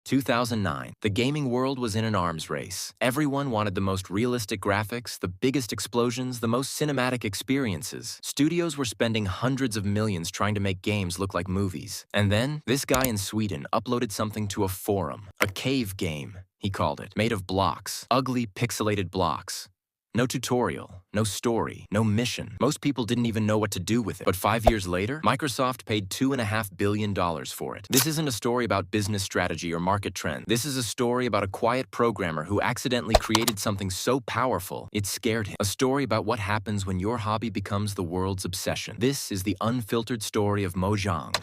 2009. The gaming world was in an arms race. Everyone wanted the most realistic graphics, the biggest explosions, the most cinematic experiences. Studios were spending hundreds of millions trying to make games look like movies. And then, this guy in Sweden uploaded something to a forum. A cave game, he called it, made of blocks. Ugly, pixelated blocks. No tutorial, no story, no mission. Most people didn't even know what to do with it. But 5 years later, Microsoft paid $2.5 billion for it. This isn't a story about business strategy or market trend. This is a story about a quiet programmer who accidentally created something so powerful, it scared him. A story about what happens when your hobby becomes the world's obsession. This is the unfiltered story of Mojang.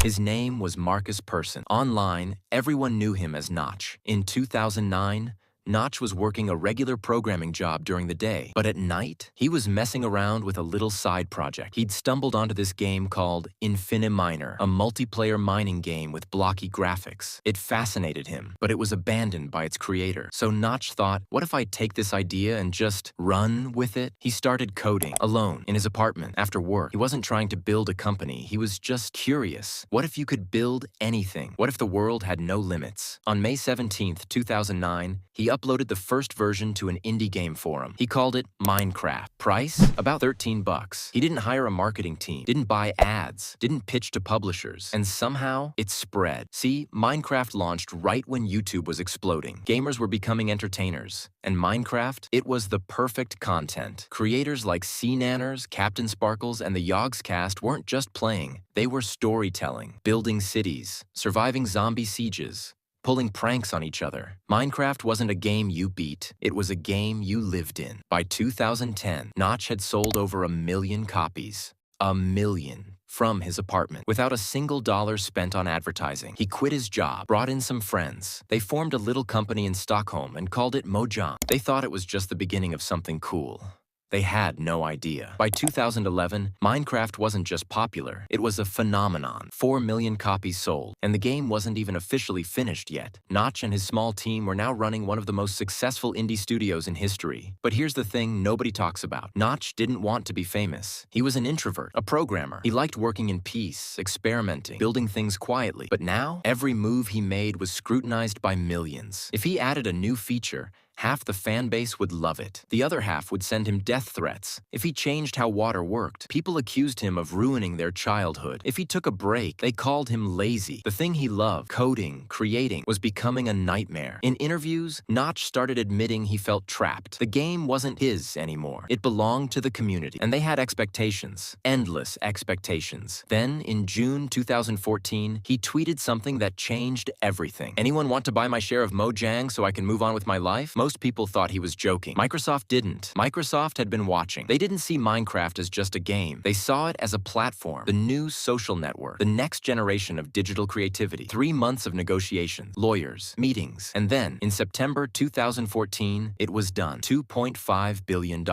His name was Marcus Persson. Online, everyone knew him as Notch. In 2009, Notch was working a regular programming job during the day, but at night, he was messing around with a little side project. He'd stumbled onto this game called Miner, a multiplayer mining game with blocky graphics. It fascinated him, but it was abandoned by its creator. So Notch thought, what if I take this idea and just run with it? He started coding, alone, in his apartment, after work. He wasn't trying to build a company, he was just curious. What if you could build anything? What if the world had no limits? On May 17th, 2009, he uploaded the first version to an indie game forum. He called it Minecraft. Price? About $13. He didn't hire a marketing team, didn't buy ads, didn't pitch to publishers, and somehow it spread. See, Minecraft launched right when YouTube was exploding. Gamers were becoming entertainers, and Minecraft, it was the perfect content. Creators like C-Nanners, Captain Sparkles, and the Yogscast weren't just playing, they were storytelling, building cities, surviving zombie sieges, pulling pranks on each other. Minecraft wasn't a game you beat, it was a game you lived in. By 2010, Notch had sold over 1 million copies. 1 million. From his apartment, without a single dollar spent on advertising. He quit his job, brought in some friends. They formed a little company in Stockholm and called it Mojang. They thought it was just the beginning of something cool. They had no idea. By 2011, Minecraft wasn't just popular, it was a phenomenon. 4 million copies sold, and the game wasn't even officially finished yet. Notch and his small team were now running one of the most successful indie studios in history. But here's the thing nobody talks about. Notch didn't want to be famous. He was an introvert, a programmer. He liked working in peace, experimenting, building things quietly. But now, every move he made was scrutinized by millions. If he added a new feature, half the fan base would love it. The other half would send him death threats. If he changed how water worked, people accused him of ruining their childhood. If he took a break, they called him lazy. The thing he loved, coding, creating, was becoming a nightmare. In interviews, Notch started admitting he felt trapped. The game wasn't his anymore. It belonged to the community, and they had expectations. Endless expectations. Then, in June 2014, he tweeted something that changed everything. Anyone want to buy my share of Mojang so I can move on with my life? Most people thought he was joking. Microsoft didn't. Microsoft had been watching. They didn't see Minecraft as just a game. They saw it as a platform, the new social network, the next generation of digital creativity. 3 months of negotiations, lawyers, meetings, and then, in September 2014, it was done. $2.5 billion.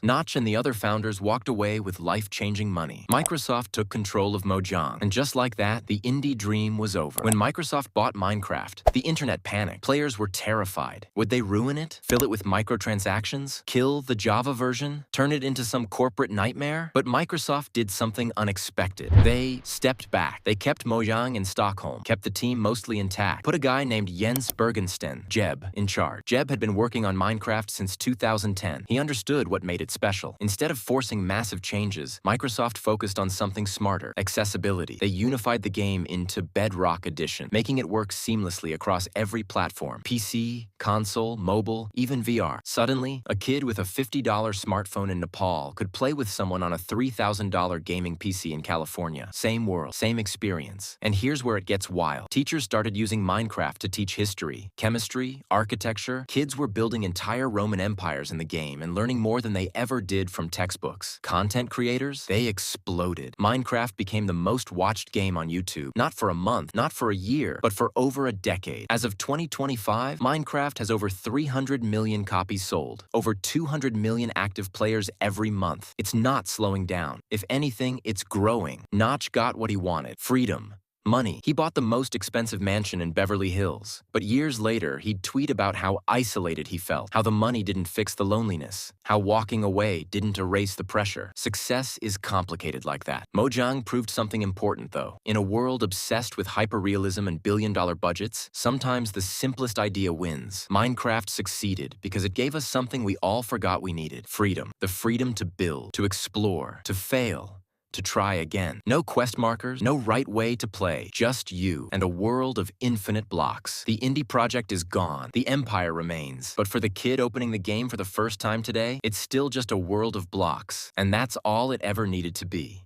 Notch and the other founders walked away with life-changing money. Microsoft took control of Mojang, and just like that, the indie dream was over. When Microsoft bought Minecraft, the internet panicked. Players were terrified. Would they ruin it? Fill it with microtransactions? Kill the Java version? Turn it into some corporate nightmare? But Microsoft did something unexpected. They stepped back. They kept Mojang in Stockholm, kept the team mostly intact, put a guy named Jens Bergensten, Jeb, in charge. Jeb had been working on Minecraft since 2010. He understood what made it special. Instead of forcing massive changes, Microsoft focused on something smarter, accessibility. They unified the game into Bedrock Edition, making it work seamlessly across every platform: PC, console, mobile, even VR. Suddenly, a kid with a $50 smartphone in Nepal could play with someone on a $3,000 gaming PC in California. Same world, same experience. And here's where it gets wild. Teachers started using Minecraft to teach history, chemistry, architecture. Kids were building entire Roman empires in the game and learning more than they ever did from textbooks. Content creators, they exploded. Minecraft became the most watched game on YouTube, not for a month, not for a year, but for over a decade. As of 2025, Minecraft has over 300 million copies sold, over 200 million active players every month. It's not slowing down. If anything, it's growing. Notch got what he wanted: freedom, Money. He bought the most expensive mansion in Beverly Hills. But years later, he'd tweet about how isolated he felt, how the money didn't fix the loneliness, how walking away didn't erase the pressure. Success is complicated like that. Mojang proved something important, though. In a world obsessed with hyperrealism and billion-dollar budgets, sometimes the simplest idea wins. Minecraft succeeded because it gave us something we all forgot we needed: freedom. The freedom to build, to explore, to fail, to try again. No quest markers, no right way to play, just you and a world of infinite blocks. The indie project is gone, the empire remains. But for the kid opening the game for the first time today, it's still just a world of blocks. And that's all it ever needed to be.